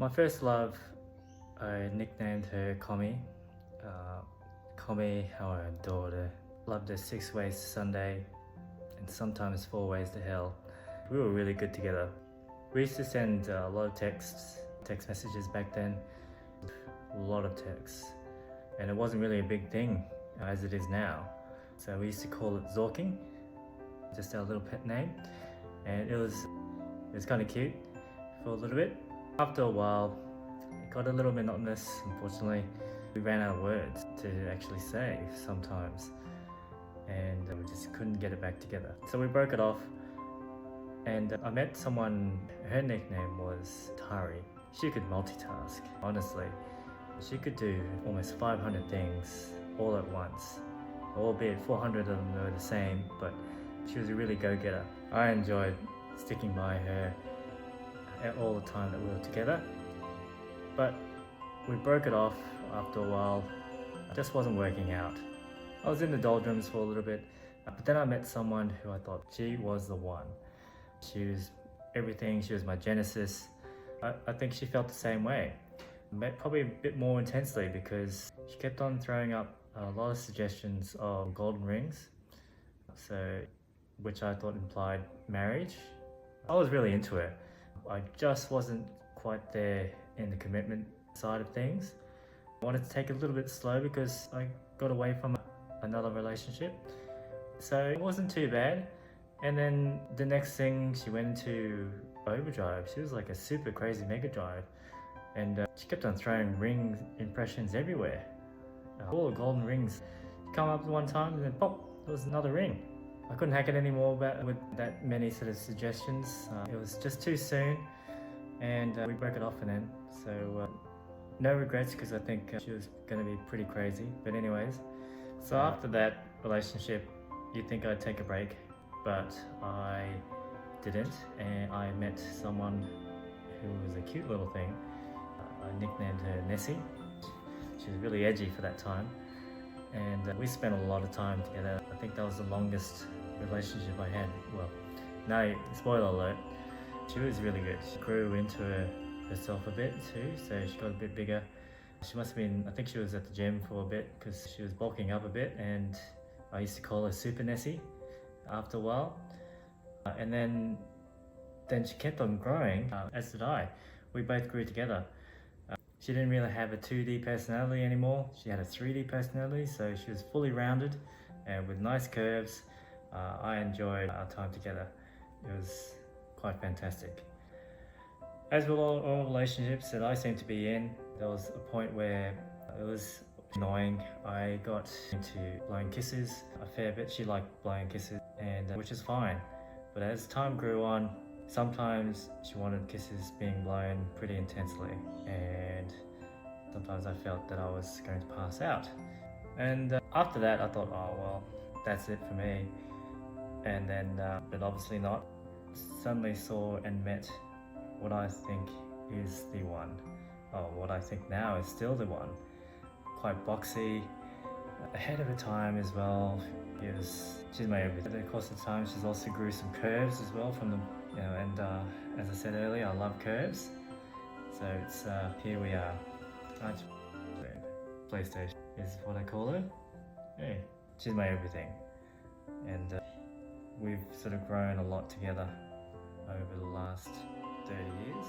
My first love, I nicknamed her Commie. Commie, how I adored her. Loved her 6 ways to Sunday and sometimes 4 ways to hell. We were really good together. We used to send a lot of text messages back then. A lot of texts. And it wasn't really a big thing as it is now. So we used to call it Zorking, just our little pet name. And it was kind of cute for a little bit. After a while, it got a little monotonous, unfortunately. We ran out of words to actually say sometimes, and we just couldn't get it back together. So we broke it off, and I met someone, her nickname was Tari. She could multitask, honestly. She could do almost 500 things all at once, albeit 400 of them were the same, but she was a really go-getter. I enjoyed sticking by her all the time that we were together, but we broke it off after a while. It just wasn't working out. I was in the doldrums for a little bit, but then I met someone who I thought she was the one. She was everything. She was my genesis. I think she felt the same way, probably a bit more intensely, because she kept on throwing up a lot of suggestions of golden rings, which I thought implied marriage. I was really into it. I just wasn't quite there in the commitment side of things. I wanted to take it a little bit slow because I got away from another relationship. So it wasn't too bad. And then the next thing, she went into overdrive. She was like a super crazy mega drive. And she kept on throwing ring impressions everywhere. All the golden rings come up one time and then pop, there was another ring. I couldn't hack it anymore with that many sort of suggestions. It was just too soon, and we broke it off in the end. So no regrets, because I think she was going to be pretty crazy. But anyways, so after that relationship, you'd think I'd take a break, but I didn't, and I met someone who was a cute little thing. I nicknamed her Nessie. She was really edgy for that time, and we spent a lot of time together. I think that was the longest relationship I had. Well, no, spoiler alert, she was really good. She grew into herself a bit too, so she got a bit bigger. She must have been, I think she was at the gym for a bit because she was bulking up a bit, and I used to call her Super Nessie after a while. And then she kept on growing, as did I. We both grew together. She didn't really have a 2D personality anymore. She had a 3D personality, so she was fully rounded and with nice curves. I enjoyed our time together. It was quite fantastic. As with all relationships that I seem to be in, there was a point where it was annoying. I got into blowing kisses a fair bit. She liked blowing kisses, and which is fine. But as time grew on, sometimes she wanted kisses being blown pretty intensely, and sometimes I felt that I was going to pass out. And after that, I thought, oh well, that's it for me. And then, but obviously not. Suddenly saw and met what I think is the one. What I think now is still the one. Quite boxy, ahead of her time as well. She's my everything. Over the course of time, she's also grew some curves as well from the, and as I said earlier, I love curves. So it's here we are. PlayStation is what I call her. Hey, she's my everything, and we've sort of grown a lot together over the last 30 years.